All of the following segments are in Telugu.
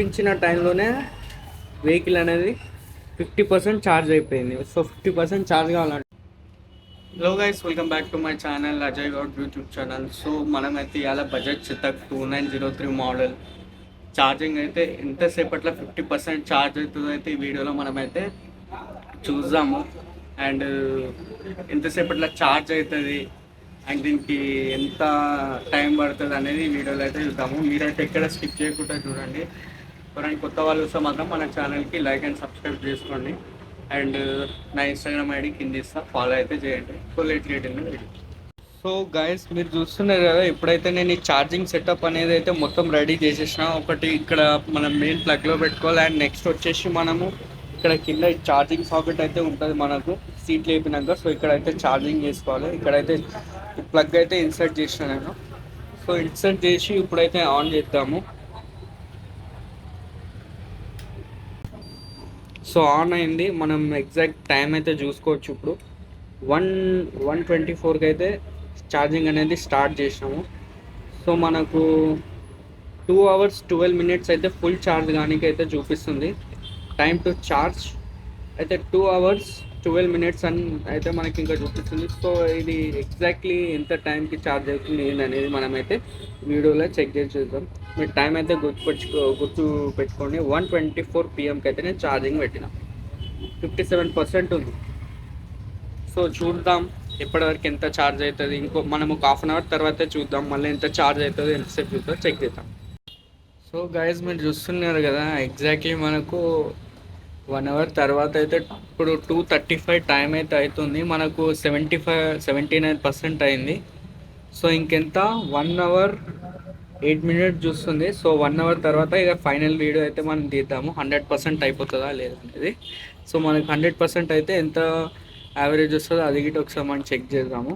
చూపించిన టైంలోనే వెహికల్ అనేది 50% ఛార్జ్ అయిపోయింది. సో 50% ఛార్జ్ కావాలంటే hello guys, welcome back to my channel Ajay Goud YouTube channel. So మనమైతే ఇవాళ బజాజ్ చితక్ 2903 మోడల్ ఛార్జింగ్ అయితే ఎంతసేపట్లో 50% ఛార్జ్ అవుతుందో అయితే ఈ వీడియోలో మనమైతే చూద్దాము. అండ్ ఎంతసేపట్లో ఛార్జ్ అవుతుంది అండ్ దీనికి ఎంత టైం పడుతుంది అనేది ఈ వీడియోలో అయితే చూద్దాము. మీరైతే ఎక్కడ స్కిప్ చేయకుండా చూడండి. ఎవరైనా కొత్త వాళ్ళు వస్తే మాత్రం మన ఛానల్కి లైక్ అండ్ సబ్స్క్రైబ్ చేసుకోండి. అండ్ నా ఇన్స్టాగ్రామ్ ఐడి కింద ఇస్తా, ఫాలో అయితే చేయండి. So late video. So guys, మీరు చూస్తున్నారు కదా, ఇప్పుడైతే నేను ఈ ఛార్జింగ్ సెటప్ అనేది అయితే మొత్తం రెడీ చేసేసిన. ఒకటి ఇక్కడ మనం మెయిన్ ప్లగ్లో పెట్టుకోవాలి. అండ్ నెక్స్ట్ వచ్చేసి మనము ఇక్కడ కింద ఛార్జింగ్ సాకెట్ అయితే ఉంటుంది మనకు సీట్ లేపినాక. సో ఇక్కడైతే ఛార్జింగ్ చేసుకోవాలి. ఇక్కడైతే ప్లగ్ అయితే ఇన్సర్ట్ చేసిన నేను. సో ఇన్సర్ట్ చేసి ఇప్పుడైతే ఆన్ చేద్దాము. సో ఆన్ అయింది. మనం ఎగ్జాక్ట్ టైం అయితే చూసుకోవచ్చు. ఇప్పుడు 1:24కి అయితే ఛార్జింగ్ అనేది స్టార్ట్ చేసినాము. సో మనకు 2 hours 12 minutes అయితే ఫుల్ ఛార్జ్ కానీ అయితే చూపిస్తుంది. టైం టు ఛార్జ్ అయితే 2 hours 12 minutes అని అయితే మనకి ఇంకా చూపిస్తుంది. సో ఇది ఎగ్జాక్ట్లీ ఎంత టైంకి ఛార్జ్ అవుతుంది ఏందనేది మనమైతే వీడియోలో చెక్ చేసి చూద్దాం. మీరు టైం అయితే గుర్తు పెట్టుకోండి. 1:24 PM అయితే నేను ఛార్జింగ్ పెట్టిన 57% ఉంది. సో చూద్దాం ఎప్పటివరకు ఎంత ఛార్జ్ అవుతుంది. మనం ఒక హాఫ్ అన్ అవర్ తర్వాత చూద్దాం మళ్ళీ ఎంత ఛార్జ్ అవుతుందో ఎంతసేపు చూద్దాం చెక్ చేద్దాం. సో గైస్, మీరు చూస్తున్నారు కదా, ఎగ్జాక్ట్లీ మనకు 1 hour తర్వాత అయితే ఇప్పుడు 2:35 టైం అయితే అవుతుంది. మనకు 79% అయింది. సో ఇంకెంత 1 hour 8 minutes చూస్తుంది. సో 1 hour తర్వాత ఇక ఫైనల్ వీడియో అయితే మనం తీద్దాము 100% అయిపోతుందా లేదనేది. సో మనకు 100% అయితే ఎంత యావరేజ్ వస్తుందో అది గిట్ట ఒకసారి మనం చెక్ చేద్దాము.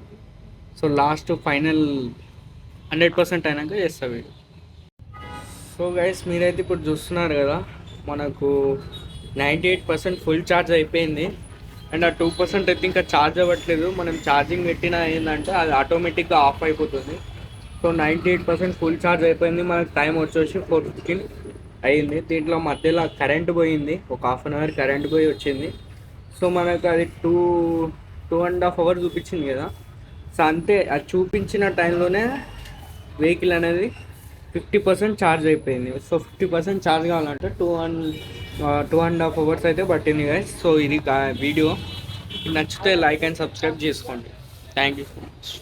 సో లాస్ట్ ఫైనల్ 100% అయినాక చేస్తా వీడియో. సో గైస్, మీరైతే ఇప్పుడు చూస్తున్నారు కదా, మనకు 98% ఫుల్ ఛార్జ్ అయిపోయింది. అండ్ ఆ 2% అయితే ఇంకా ఛార్జ్ అవ్వట్లేదు. మనం ఛార్జింగ్ పెట్టినా ఏంటంటే అది ఆటోమేటిక్గా ఆఫ్ అయిపోతుంది. సో 98% ఫుల్ ఛార్జ్ అయిపోయింది. మనకు టైం వచ్చేసి 4:15 అయింది. దీంట్లో మధ్యలో కరెంట్ పోయింది, ఒక హాఫ్ అన్ అవర్ కరెంట్ పోయి వచ్చింది. సో మనకు అది 2.5 hours చూపించింది కదా. సో అంతే, అది చూపించిన టైంలోనే వెహికల్ అనేది 50% ఛార్జ్ అయిపోయింది. సో 50% ఛార్జ్ కావాలంటే 2.5 hours అయితే పట్టింది గైస్. సో ఇది వీడియో నచ్చితే లైక్ అండ్ సబ్స్క్రైబ్ చేసుకోండి. Thank you so much.